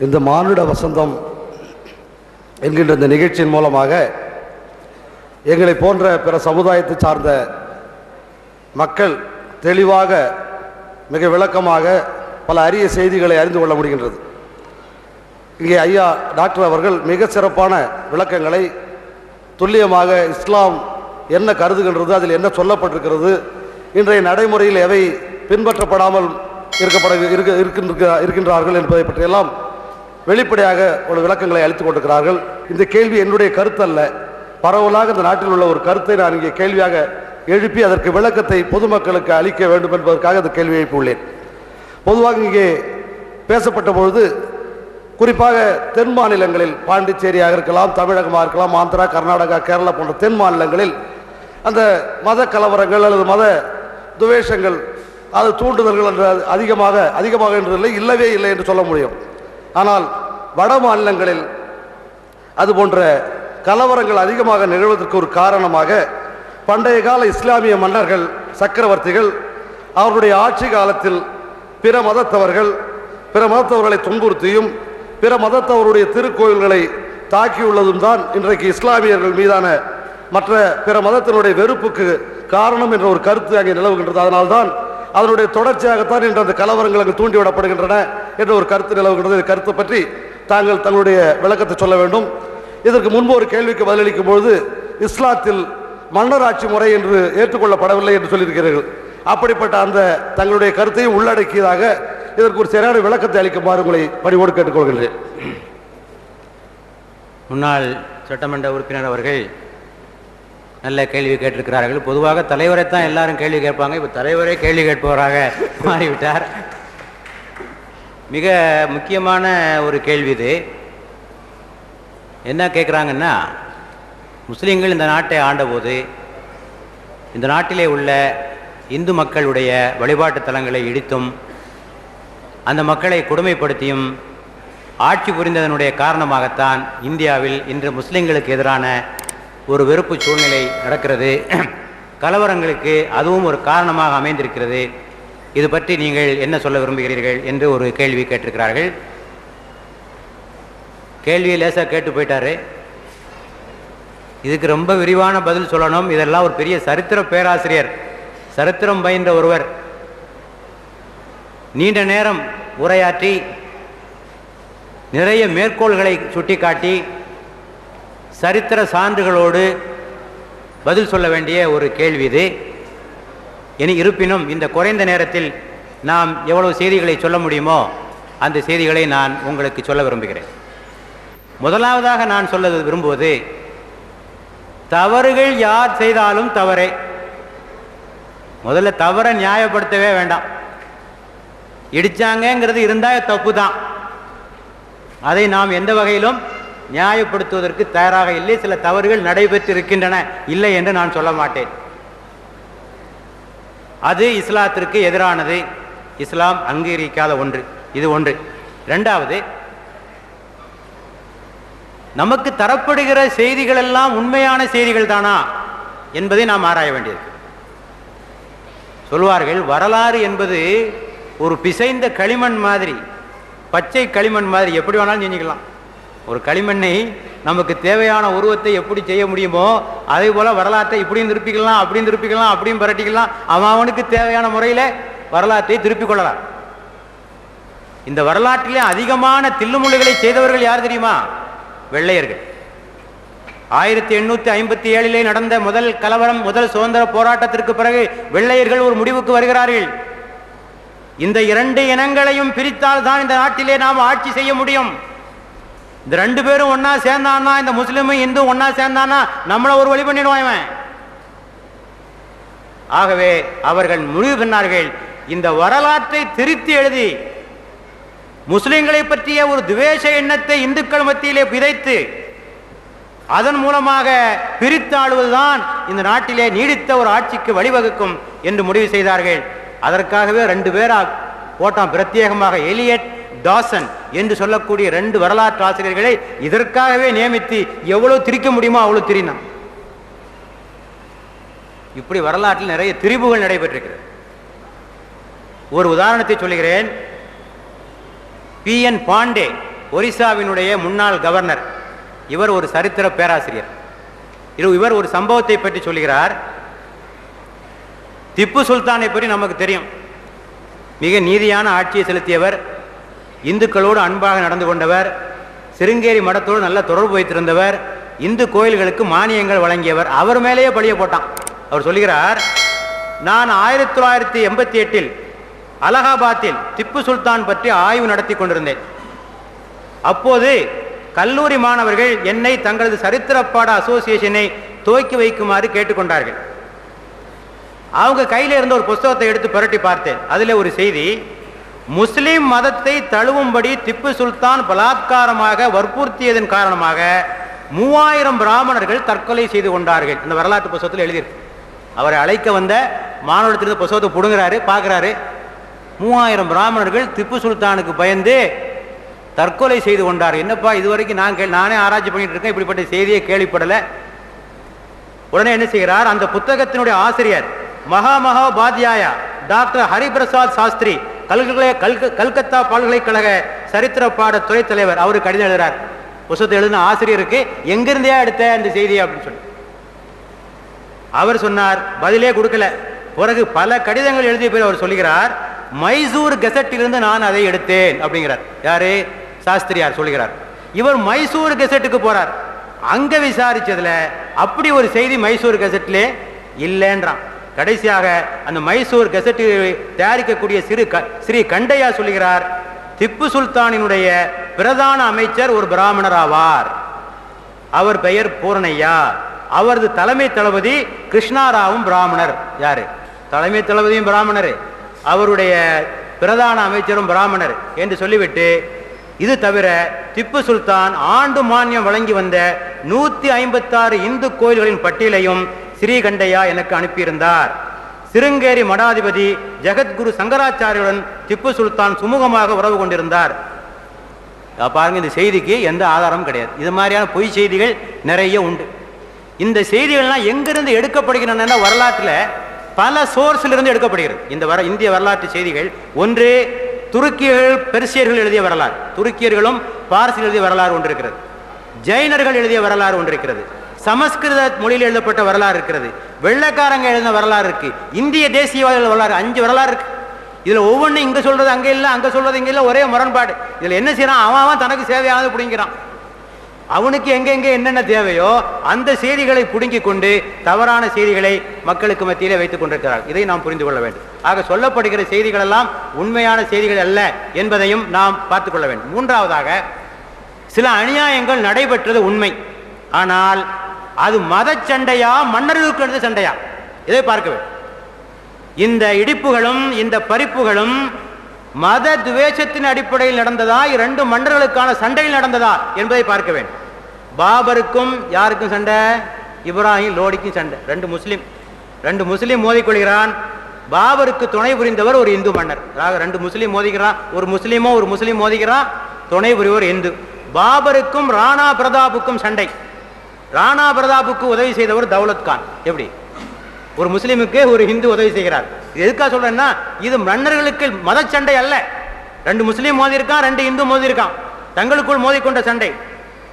இந்த மானுட வசந்தம் என்கின்ற இந்த நிகழ்ச்சியின் மூலமாக எங்களை போன்ற பிற சமுதாயத்தை சார்ந்த மக்கள் தெளிவாக மிக விளக்கமாக பல அரிய செய்திகளை அறிந்து கொள்ள முடிகின்றது. இங்கே ஐயா டாக்டர் அவர்கள் மிக சிறப்பான விளக்கங்களை துல்லியமாக இஸ்லாம் என்ன கருதுகின்றது, அதில் என்ன சொல்லப்பட்டிருக்கிறது, இன்றைய நடைமுறையில் எவை பின்பற்றப்படாமல் இருக்கின்றார்கள் என்பதை பற்றியெல்லாம் வெளிப்படையாக ஒரு விளக்கங்களை அளித்துக் கொண்டிருக்கிறார்கள். இந்த கேள்வி என்னுடைய கருத்து அல்ல, பரவலாக இந்த நாட்டில் உள்ள ஒரு கருத்தை நான் இங்கே கேள்வியாக எழுப்பி அதற்கு விளக்கத்தை பொதுமக்களுக்கு அளிக்க வேண்டும் என்பதற்காக அந்த கேள்வியை எழுப்பியுள்ளேன். பொதுவாக இங்கே பேசப்பட்ட பொழுது குறிப்பாக தென் மாநிலங்களில் பாண்டிச்சேரியாக இருக்கலாம், தமிழகமாக இருக்கலாம், ஆந்திரா, கர்நாடகா, கேரளா போன்ற தென் மாநிலங்களில் அந்த மத கலவரங்கள் அல்லது மத துவேஷங்கள் அது தூண்டுதல்கள் என்று அதிகமாக என்றதில்லை, இல்லவே இல்லை என்று சொல்ல முடியும். ஆனால் வட மாநிலங்களில் அது போன்ற கலவரங்கள் அதிகமாக நிகழ்வதற்கு ஒரு காரணமாக பண்டைய கால இஸ்லாமிய மன்னர்கள், சக்கரவர்த்திகள் அவருடைய ஆட்சி காலத்தில் பிற மதத்தவர்களை துன்புறுத்தியும் பிற மதத்தவருடைய திருக்கோயில்களை தாக்கியுள்ளதும் தான் இன்றைக்கு இஸ்லாமியர்கள் மீதான மற்ற பிற மதத்தினுடைய வெறுப்புக்கு காரணம் என்ற ஒரு கருத்து அங்கே நிலவுகின்றது. அதனால்தான் அதனுடைய தொடர்ச்சியாகத்தான் இன்று அந்த கலவரங்கள் அங்கு தூண்டிவிடப்படுகின்றன என்ற ஒரு கருத்து நிலவுகின்றது. இந்த கருத்தை பற்றி தாங்கள் தங்களுடைய விளக்கத்தை சொல்ல வேண்டும். இதற்கு முன்பு ஒரு கேள்விக்கு பதிலளிக்கும் பொழுது இஸ்லாத்தில் மன்னராட்சி முறை என்று ஏற்றுக்கொள்ளப்படவில்லை என்று சொல்லியிருக்கிறீர்கள். அப்படிப்பட்ட அந்த தங்களுடைய கருத்தையும் உள்ளடக்கியதாக இதற்கு ஒரு சரியான விளக்கத்தை அளிக்குமாறு உங்களை பணிவோடு கேட்டுக்கொள்கின்றேன். முன்னாள் சட்டமன்ற உறுப்பினர் அவர்கள் நல்ல கேள்வி கேட்டிருக்கிறார்கள். பொதுவாக தலைவரைத்தான் எல்லாரும் கேள்வி கேட்பாங்க, இப்போ தலைவரே கேள்வி கேட்பவராக மாறிவிட்டார். மிக முக்கியமான ஒரு கேள்வி இது. என்ன கேட்குறாங்கன்னா, முஸ்லீம்கள் இந்த நாட்டை ஆண்டபோது இந்த நாட்டிலே உள்ள இந்து மக்களுடைய வழிபாட்டு தலங்களை இடித்தும் அந்த மக்களை கொடுமைப்படுத்தியும் ஆட்சி புரிந்ததனுடைய காரணமாகத்தான் இந்தியாவில் இன்று முஸ்லீம்களுக்கு எதிரான ஒரு வெறுப்பு சூழ்நிலை நடக்கிறது. கலவரங்களுக்கு அதுவும் ஒரு காரணமாக அமைந்திருக்கிறது. இது பற்றி நீங்கள் என்ன சொல்ல விரும்புகிறீர்கள் என்று ஒரு கேள்வி கேட்டிருக்கிறார்கள். கேள்வியை லேசாக கேட்டு போயிட்டாரு. இதுக்கு ரொம்ப விரிவான பதில் சொல்லணும். இதெல்லாம் ஒரு பெரிய சரித்திர பேராசிரியர், சரித்திரம் பயின்ற ஒருவர் நீண்ட நேரம் உரையாற்றி நிறைய மேற்கோள்களை சுட்டிக்காட்டி சரித்திர சான்றுகளோடு பதில் சொல்ல வேண்டிய ஒரு கேள்வி இது. இருப்பினும் இந்த குறைந்த நேரத்தில் நாம் எவ்வளவு செய்திகளை சொல்ல முடியுமோ அந்த செய்திகளை நான் உங்களுக்கு சொல்ல விரும்புகிறேன். முதலாவதாக நான் சொல்ல விரும்புவது, தவறுகள் யார் செய்தாலும் தவறே. முதல்ல தவறை நியாயப்படுத்தவே வேண்டாம். இடிச்சாங்கிறது இருந்தால் தப்பு தான், அதை நாம் எந்த வகையிலும் நியாயப்படுத்துவதற்கு தயாராக இல்லை. சில தவறுகள் நடைபெற்று இருக்கின்றன, இல்லை என்று நான் சொல்ல மாட்டேன். அது இஸ்லாத்திற்கு எதிரானது, இஸ்லாம் அங்கீகரிக்காத ஒன்று. இது ஒன்று. இரண்டாவது, நமக்கு தரப்படுகிற செய்திகள் எல்லாம் உண்மையான செய்திகள் தானா என்பதை நாம் ஆராய வேண்டியது. சொல்வார்கள், வரலாறு என்பது ஒரு பிசைந்த களிமண் மாதிரி, பச்சை களிமண் மாதிரி, எப்படி வேணாலும் செஞ்சுக்கலாம். ஒரு களிமண்ணை நமக்கு தேவையான உருவத்தை எப்படி செய்ய முடியுமோ அதே போல வரலாற்றை இப்படியும் திருப்பிக்கலாம், அப்படியும் திருப்பிக்கலாம், அப்படியும் பரட்டிக்கலாம். அவனுக்கு தேவையான முறையில் வரலாற்றை திருப்பிக் கொள்ளலாம். இந்த வரலாற்றிலே அதிகமான தில்லுமுள்ளுகளை செய்தவர்கள் யார் தெரியுமா? வெள்ளையர்கள். 1857 நடந்த முதல் கலவரம், முதல் சுதந்திர போராட்டத்திற்கு பிறகு வெள்ளையர்கள் ஒரு முடிவுக்கு வருகிறார்கள். இந்த இரண்டு இனங்களையும் பிரித்தால் தான் இந்த நாட்டிலே நாம் ஆட்சி செய்ய முடியும். இந்த ரெண்டு பேரும் ஒன்னா சேர்ந்தானா, இந்த முஸ்லிமும் இந்து ஒன்னா சேர்ந்தானா நம்மளை ஒரு வழி பண்ணிடுவான். ஆகவே அவர்கள் முடிவு பண்ணார்கள், இந்த வரலாற்றை திருத்தி எழுதி முஸ்லிம்களை பற்றிய ஒரு துவேஷ எண்ணத்தை இந்துக்கள் மத்தியிலே விதைத்து அதன் மூலமாக பிரித்தாளுவதுதான் இந்த நாட்டிலே நீடித்த ஒரு ஆட்சிக்கு வழிவகுக்கும் என்று முடிவு செய்தார்கள். அதற்காகவே ரெண்டு பேரா போட்டான் பிரத்யேகமாக. எலியட், டாசன் என்று சொல்லக்கூடிய ரெண்டு வரலாற்று ஆசிரியர்களை இதற்காகவே நியமித்து எவ்வளவு திரிக்க முடியுமோ அவ்வளவு திரினான். இப்படி வரலாற்றில் நிறைய திரிவுகள் நடைபெற்றிருக்கிறது. ஒரு உதாரணத்தை சொல்லுகிறேன். பி.என். பாண்டே ஒரிசாவினுடைய முன்னாள் கவர்னர். இவர் ஒரு சரித்திர பேராசிரியர். இவர் ஒரு சம்பவத்தை பற்றி சொல்கிறார். திப்பு சுல்தானை பற்றி நமக்கு தெரியும். மிக நீதியான ஆட்சியை செலுத்தியவர், இந்துக்களோடு அன்பாக நடந்து கொண்டவர், சிருங்கேரி மடத்தோடு நல்ல தொடர்பு வைத்திருந்தவர், இந்து கோயில்களுக்கு மானியங்கள் வழங்கியவர். அவர் மேலேயே பழிய போட்டான். அவர் சொல்கிறார், நான் 1988 அலகாபாத்தில் திப்பு சுல்தான் பற்றி ஆய்வு நடத்தி கொண்டிருந்தேன். அப்போது கல்லூரி மாணவர்கள் என்னை தங்களது சரித்திர பாட அசோசியேஷனை துவக்கி வைக்குமாறு கேட்டுக்கொண்டார்கள். அவங்க கையில் இருந்த ஒரு புஸ்தகத்தை எடுத்து புரட்டி பார்த்தேன். அதில் ஒரு செய்தி, முஸ்லிம் மதத்தை தழுவும்படி திப்பு சுல்தான் பலாத்காரமாக வற்புறுத்தியதன் காரணமாக 3000 பிராமணர்கள் தற்கொலை செய்து கொண்டார்கள். இந்த வரலாற்று புஸ்தகத்தில் எழுதியிருக்கு. அவரை அழைக்க வந்த மாணவத்திலிருந்து புஸ்தகத்தை புடுங்குறாரு, பார்க்குறாரு, 3000 பிராமணர்கள் திப்பு சுல்தானுக்கு பயந்து தற்கொலை செய்து கொண்டார். என்னப்பா இதுவரைக்கும் நானே ஆராய்ச்சி பண்ணிட்டு இருக்கேன், இப்படிப்பட்ட செய்தியை கேள்விப்படலை. உடனே என்ன செய்கிறார், அந்த புத்தகத்தினுடைய ஆசிரியர் மகாபாத்யாயா டாக்டர் ஹரிபிரசாத் சாஸ்திரி, கல்கத்தா பல்கலைக்கழக சரித்திர பாட துறை தலைவர், அவரு கடிதம் எழுதுறார். புத்தகத்தை எழுதின ஆசிரியருக்கு, எங்கிருந்தே எடுத்த இந்த செய்தி அப்படின்னு சொல்லி. அவர் சொன்னார், பதிலே கொடுக்கல. பிறகு பல கடிதங்கள் எழுதிய பேர் அவர் சொல்லுகிறார், மைசூர் கெசட்டிலிருந்து நான் அதை எடுத்தேன் அப்படிங்கிறார். யாரு? சாஸ்திரியார் சொல்லுகிறார். இவர் மைசூர் கெசட்டுக்கு போறார். அங்க விசாரிச்சதுல அப்படி ஒரு செய்தி மைசூர் கெசட்லே இல்லைன்றான். கடைசியாக அந்த மைசூர் கெசட்டில் தயாரிக்கக்கூடிய ஸ்ரீ கண்டையா சொல்லுகிறார், திப்பு சுல்தானினுடைய பிரதான அமைச்சர் ஒரு பிராமணர் ஆவார். அவர் பெயர் பூரணையா. அவரது தலைமை தளபதி கிருஷ்ணாராவும் பிராமணர். யாரு? தலைமை தளபதியும் பிராமணர், அவருடைய பிரதான அமைச்சரும் பிராமணர் என்று சொல்லிவிட்டு, இது தவிர திப்பு சுல்தான் ஆண்டு மானியம் வழங்கி வந்த 156 இந்து கோயில்களின் பட்டியலையும் ஸ்ரீகண்டையா எனக்கு அனுப்பியிருந்தார். சிருங்கேரி மடாதிபதி ஜெகத்குரு சங்கராச்சாரியுடன் திப்பு சுல்தான் சுமூகமாக உறவு கொண்டிருந்தார். பாருங்க, இந்த செய்திக்கு எந்த ஆதாரமும் கிடையாது. இது மாதிரியான பொய் செய்திகள் நிறைய உண்டு. இந்த செய்திகள்லாம் எங்கிருந்து எடுக்கப்படுகின்றன? வரலாற்றில் பல சோர்ஸிலிருந்து எடுக்கப்படுகிறது. இந்திய வரலாற்று செய்திகள் ஒன்று துருக்கியர்கள் பெர்சியர்கள் எழுதிய வரலாறு, துருக்கியர்களும் பார்சிகள் எழுதிய வரலாறு ஒன்று இருக்கிறது. ஜெயினர்கள் எழுதிய வரலாறு ஒன்று இருக்கிறது. சமஸ்கிருத மொழியில் எழுதப்பட்ட வரலாறு இருக்கிறது. வெள்ளைக்காரங்க எழுதின வரலாறு இருக்கு. இந்திய தேசியவாதிகள் வரலாறு 5 வரலாறு இருக்கு. இதுல ஒவ்வொன்றும் இங்க சொல்றது அங்க இல்லை, அங்க சொல்றது இங்க இல்லை, ஒரே முரண்பாடு. இதுல என்ன செய்யறான், அவன் தனக்கு சேவையானது பிடிங்கிறான். அவனுக்கு எங்கெங்கே என்னென்ன தேவையோ அந்த செய்திகளை புடுங்கி கொண்டு தவறான செய்திகளை மக்களுக்கு மத்தியிலே வைத்துக் கொண்டிருக்கிறார். இதை நாம் புரிந்து கொள்ள வேண்டும். ஆக சொல்லப்படுகிற செய்திகள் எல்லாம் உண்மையான செய்திகள் அல்ல என்பதையும் நாம் பார்த்துக் கொள்ள வேண்டும். மூன்றாவதாக, சில அநியாயங்கள் நடைபெற்றது உண்மை. ஆனால் அது மத சண்டையா மன்னர்களுக்கு எடுத்த சண்டையா, இதை பார்க்க வேண்டும். இந்த இடிப்புகளும் இந்த பறிப்புகளும் மத துவேஷத்தின் அடிப்படையில் நடந்ததா, 2 மன்னர்களுக்கான சண்டையில் நடந்ததா என்பதை பார்க்க வேண்டும். பாபருக்கும் யாருக்கும் சண்டை? இப்ராஹிம் லோடிக்கும் சண்டை. 2 முஸ்லீம் மோதிக்கொள்கிறான். பாபருக்கு துணை புரிந்தவர் ஒரு இந்து மன்னர். 2 முஸ்லீம் மோதிக்கிறான், ஒரு முஸ்லீம் மோதிக்கிறான், துணை புரிவர் இந்து. பாபருக்கும் ராணா பிரதாப்புக்கும் சண்டை. ராணா பிரதாப்புக்கு உதவி செய்தவர் தௌலத் கான். எப்படி ஒரு முஸ்லீமுக்கு ஒரு இந்து உதவி செய்கிறார்? எதுக்காக சொல்றேன்னா, இது மன்னர்களுக்கு மத சண்டை அல்ல. 2 முஸ்லீம் மோதி இருக்கான், 2 இந்து மோதி இருக்கான், தங்களுக்குள் மோதிக்கொண்ட சண்டை.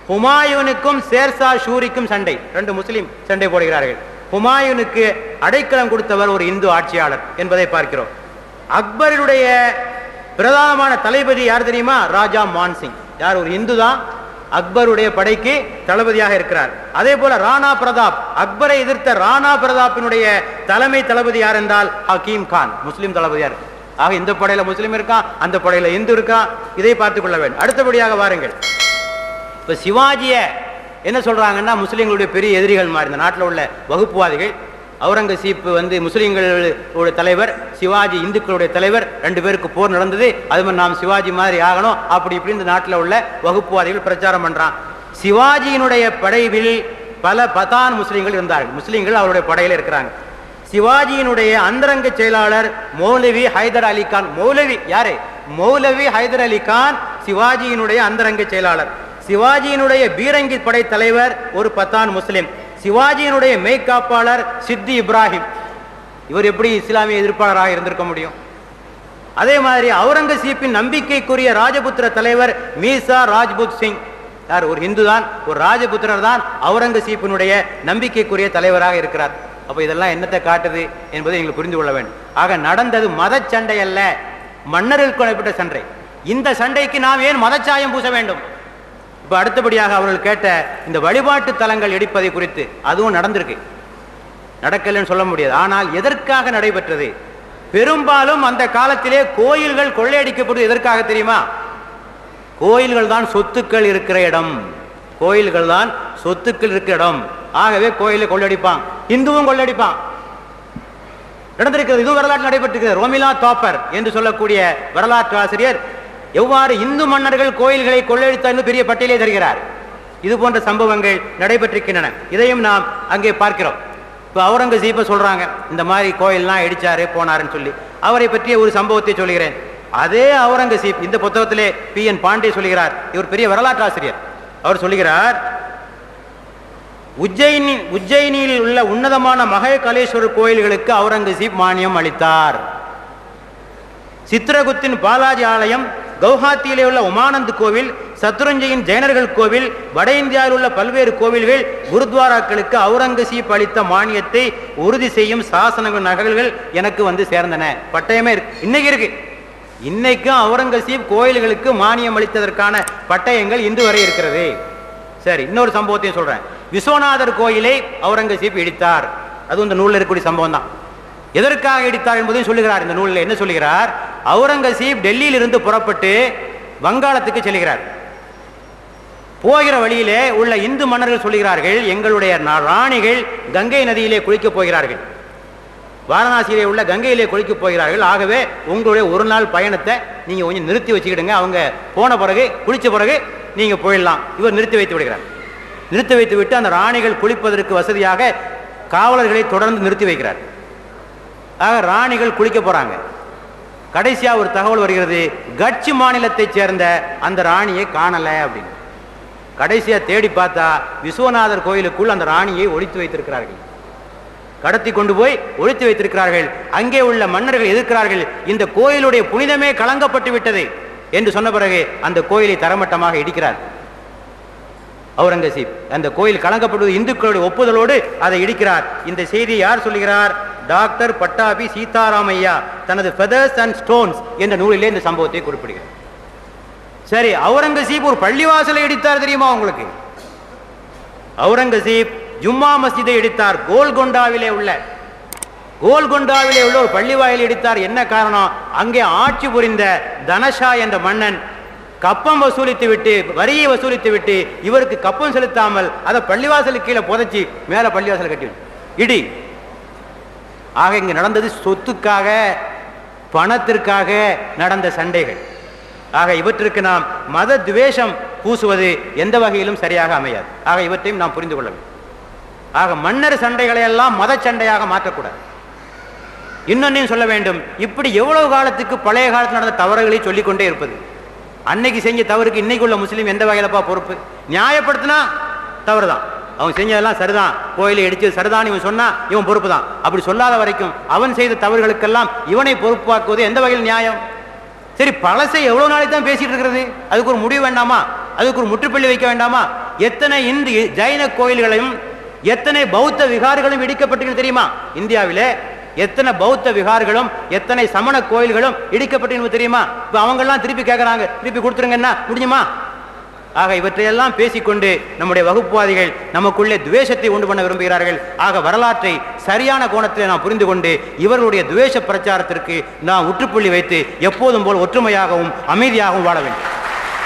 ஹுமாயூனுக்கும் ஷேர்ஷா ஷூரிக்கும் சண்டை. 2 முஸ்லீம் சண்டை போடுகிறார்கள். ஹுமாயூனுக்கு அடைக்கலம் கொடுத்தவர் ஒரு இந்து ஆட்சியாளர் என்பதை பார்க்கிறோம். அக்பருடைய பிரதானமான தளபதி யார் தெரியுமா? ராஜா மான்சிங். யார்? ஒரு இந்து தான். அக்பருடைய படைக்கு தளபதியாக இருக்கிறார். அதே போல ராணா பிரதாப், அக்பரை எதிர்த்த ராணா பிரதாப்பினுடைய தலைமை தளபதி யார் என்றால் ஹக்கீம் கான், முஸ்லிம் தளபதியா இருக்கு. ஆக இந்த படையில முஸ்லிம் இருக்கான், அந்த படையில இந்து இருக்கான். இதை பார்த்துக் கொள்ள வேண்டும். அடுத்தபடியாக வாருங்கள், இப்ப சிவாஜிய என்ன சொல்றாங்கன்னா, முஸ்லிம்களுடைய பெரிய எதிரிகள் மாதிரி இந்த நாட்டில் உள்ள வகுப்புவாதிகள். அவுரங்கசீப் முஸ்லிம்களுடைய தலைவர், சிவாஜி இந்துக்களுடைய தலைவர். 2 பேருக்கு போர் நடந்தது. அது மாதிரி நாம் சிவாஜி மாதிரி ஆகணும், அப்படி இப்படி இந்த நாட்டில் உள்ள வகுப்புவாதிகள் பிரச்சாரம் பண்றான். சிவாஜியினுடைய படையில் பல பதான் முஸ்லிம்கள் இருந்தார்கள். முஸ்லிம்கள் அவருடைய படையில் இருக்கிறாங்க. சிவாஜியினுடைய அந்தரங்க செயலாளர் மௌலவி ஹைதர் அலி கான். மௌலவி யாரு? மௌலவி ஹைதர் அலி கான் சிவாஜியினுடைய அந்தரங்க செயலாளர். சிவாஜியினுடைய பீரங்கி படை தலைவர் ஒரு பத்தான் முஸ்லிம். சிவாஜியினுடைய மெய்காப்பாளர் சித்தி இப்ராஹிம். இவர் எப்படி இஸ்லாமிய எதிர்ப்பாளராக இருந்திருக்க முடியும்? அதே மாதிரி அவுரங்கசீப்பின் நம்பிக்கைக்குரிய ராஜபுத்திர தலைவர் மீசா ராஜ்புத் சிங், யார்? ஒரு இந்து தான், ஒரு ராஜபுத்திரர் தான் அவுரங்கசீப்பினுடைய நம்பிக்கைக்குரிய தலைவராக இருக்கிறார். அப்ப இதெல்லாம் என்னத்தை காட்டுது என்பதை நீங்கள் புரிந்து கொள்ள வேண்டும். ஆக நடந்தது மத சண்டை அல்ல, மன்னர்களுக்கு நடைபெற்ற சண்டை. இந்த சண்டைக்கு நாம் ஏன் மதச்சாயம் பூச வேண்டும்? இப்ப அடுத்தபடியாக அவர்கள் கேட்ட இந்த வழிபாட்டு தலங்கள் இடிப்பதை குறித்து அதுவும் நடந்திருக்கு, நடக்கலன்னு சொல்ல முடியாது. ஆனால் எதற்காக நடைபெற்றது? பெரும்பாலும் அந்த காலத்திலே கோயில்கள் கொள்ளையடிக்கப்படுவது எதற்காக தெரியுமா? கோயில்கள் தான் சொத்துக்கள் இருக்கிற இடம், கோயில்கள் தான் சொத்துக்கள் இருக்கிற இடம். ஆகவே கோயிலை கொள்ளையடிப்பான், இந்துவும் கொள்ளையடிப்பான். நடந்திருக்கிறது, இதுவும் வரலாற்று நடைபெற்றிருக்கிறது. ரோமிலா தாப்பர் என்று சொல்லக்கூடிய வரலாற்று ஆசிரியர் எவ்வாறு இந்து மன்னர்கள் கோயில்களை கொள்ளையடித்தார் என்று பெரிய பட்டியலை தருகிறார். இது போன்ற சம்பவங்கள் நடைபெற்றிருக்கின்றன. இதையும் நாம் அங்கே பார்க்கிறோம். இப்போ அவுரங்கசீப்பை சொல்றாங்க, இந்த மாதிரி கோயில்லாம் இடிச்சாரு போனாருன்னு சொல்லி. அவரை பற்றிய ஒரு சம்பவத்தை சொல்கிறேன். அதே அவுரங்கசீப் இந்த புத்தகத்திலே PN பாண்டே சொல்கிறார், இவர் பெரிய வரலாற்று ஆசிரியர். அவர் சொல்லுகிறார், உஜ்ஜயினியில் உள்ள உன்னதமான மகாகலேஸ்வரர் கோயில்களுக்கு அவுரங்கசீப் மானியம் அளித்தார். சித்ரகுத்தின் பாலாஜி ஆலயம், கவுஹாத்தியிலே உள்ள உமானந்த் கோவில், சத்ருஞ்சயின் ஜெயினர்கள் கோவில், வட இந்தியாவில் உள்ள பல்வேறு கோவில்கள், குருத்வாராக்களுக்கு அவுரங்கசீப் அளித்த மானியத்தை உறுதி செய்யும் சாசனங்கள் நகல்கள் எனக்கு வந்து சேர்ந்தன. பட்டயமே இருக்கு, இன்னைக்கு இருக்கு. இன்னைக்கும் அவுரங்கசீப் கோயில்களுக்கு மானியம் அளித்ததற்கான பட்டயங்கள் இன்று வரை இருக்கிறது. சரி, இன்னொரு சம்பவத்தையும் சொல்றேன். விஸ்வநாதர் கோயிலை அவுரங்கசீப் இடித்தார். அது இந்த நூலில் இருக்கக்கூடிய சம்பவம் தான். எதற்காக இடித்தார் என்பதையும் சொல்லுகிறார். இந்த நூலில் என்ன சொல்லுகிறார்? அவுரங்கசீப் டெல்லியில் இருந்து புறப்பட்டு வங்காளத்துக்கு செல்கிறார். போகிற வழியிலே உள்ள இந்து மன்னர்கள் சொல்லுகிறார்கள், எங்களுடைய ராணிகள் கங்கை நதியிலே குளிக்கப் போகிறார்கள், வாரணாசியிலே உள்ள கங்கையிலே குளிக்கப் போகிறார்கள். ஆகவே உங்களுடைய ஒரு நாள் பயணத்தை நீங்க கொஞ்சம் நிறுத்தி வச்சுக்கிடுங்க, அவங்க போன பிறகு குளிச்ச பிறகு நீங்க போயிடலாம். இவர் நிறுத்தி வைத்து விடுகிறார். நிறுத்தி வைத்து விட்டு அந்த ராணிகள் குளிப்பதற்கு வசதியாக காவலர்களை தொடர்ந்து நிறுத்தி வைக்கிறார். ஆக ராணிகள் குளிக்க போறாங்க. கடைசியா ஒரு தகவல் வருகிறது, கட்சி மாநிலத்தை சேர்ந்த அந்த ராணியை காணல அப்படின்னு. கடைசியா தேடி பார்த்தா விஸ்வநாதர் கோயிலுக்குள் அந்த ராணியை ஒளித்து வைத்திருக்கிறார்கள், கடத்தி கொண்டு போய் ஒளித்து வைத்திருக்கிறார்கள். அங்கே உள்ள மன்னர்கள் எதிர்க்கிறார்கள், இந்த கோயிலுடைய புனிதமே கலங்கப்பட்டு விட்டது என்று சொன்ன பிறகு அந்த கோயிலை தரமட்டமாக இடிக்கிறார் அவுரங்கசீப். அந்த கோயில் கலங்கப்படுவது இந்துக்களுடைய ஒப்புதலோடு அதை இடிக்கிறார். இந்த செய்தியை யார் சொல்லுகிறார்? டாக்டர் பட்டாபி சீதாராமையா தனது ஃபெதர்ஸ் அண்ட் ஸ்டோன்ஸ் என்ற நூலிலே இந்த சம்பவத்தை குறிப்பிடுகிறார். சரி, அவுரங்கசீப் ஒரு பள்ளிவாசலை இடித்தார் தெரியுமா உங்களுக்கு? அவுரங்கசீப் ஜும்மா மஸ்ஜிதை இடித்தார். கோல்கொண்டாவிலே உள்ள ஒரு பள்ளிவாயில் இடித்தார். என்ன காரணம்? அங்கே ஆட்சி புரிந்த தனஷா என்ற மன்னன் கப்பம் வசூலித்து விட்டு, வரியை வசூலித்து விட்டு, இவருக்கு கப்பம் செலுத்தாமல் அதை பள்ளிவாசலுக்கு கீழே புதைச்சி மேல பள்ளிவாசல் கட்டி இடி. ஆக இங்கு நடந்தது சொத்துக்காக, பணத்திற்காக நடந்த சண்டைகள். ஆக இவற்றிற்கு நாம் மத துவேஷம் பூசுவது எந்த வகையிலும் சரியாக அமையாது. ஆக இவற்றையும் நாம் புரிந்து கொள்ள வேண்டும். ஆக மன்னர் சண்டைகளை எல்லாம் மத சண்டையாக மாற்றக்கூடாது. இன்னொன்னையும் சொல்ல வேண்டும், இப்படி எவ்வளவு காலத்துக்கு பழைய காலத்தில் நடந்த தவறுகளை சொல்லிக்கொண்டே இருப்பது? அன்னைக்கு செஞ்ச தவறுக்கு இன்னைக்கு உள்ள முஸ்லீம் எந்த வகையிலப்பா பொறுப்பு? நியாயப்படுத்தினா தவறு தான், அவன் செஞ்சதெல்லாம் சரிதான், கோயிலை இடிச்சது சரிதான் இவன் சொன்னா இவன் பொறுப்பு தான். அப்படி சொல்லாத வரைக்கும் அவன் செய்த தவறுகளுக்கெல்லாம் இவனை பொறுப்பாக்குவது எந்த வகையில் நியாயம்? சரி, பழசை எவ்வளவு நாளைக்கு தான் பேசிட்டு இருக்கிறது? அதுக்கு ஒரு முடிவு வேண்டாமா? அதுக்கு ஒரு முற்றுப்புள்ளி வைக்க வேண்டாமா? எத்தனை இந்து ஜைன கோயில்களையும் எத்தனை பௌத்த விகார்களும் இடிக்கப்பட்டிருக்கு தெரியுமா? இந்தியாவிலே எத்தனை பௌத்த விகார்களும் எத்தனை சமண கோயில்களும் இடிக்கப்பட்டு தெரியுமா? இப்ப அவங்க எல்லாம் திருப்பி கேட்கறாங்க, திருப்பி கொடுத்துருங்கன்னா முடியுமா? ஆக இவற்றையெல்லாம் பேசிக்கொண்டு நம்முடைய வகுப்புவாதிகள் நமக்குள்ளே துவேஷத்தை உண்டு பண்ண விரும்புகிறார்கள். ஆக வரலாற்றை சரியான கோணத்தில் நாம் புரிந்து கொண்டு இவர்களுடைய துவேஷ பிரச்சாரத்திற்கு நாம் முற்றுப்புள்ளி வைத்து எப்போதும் போல் ஒற்றுமையாகவும் அமைதியாகவும் வாழ வேண்டும்.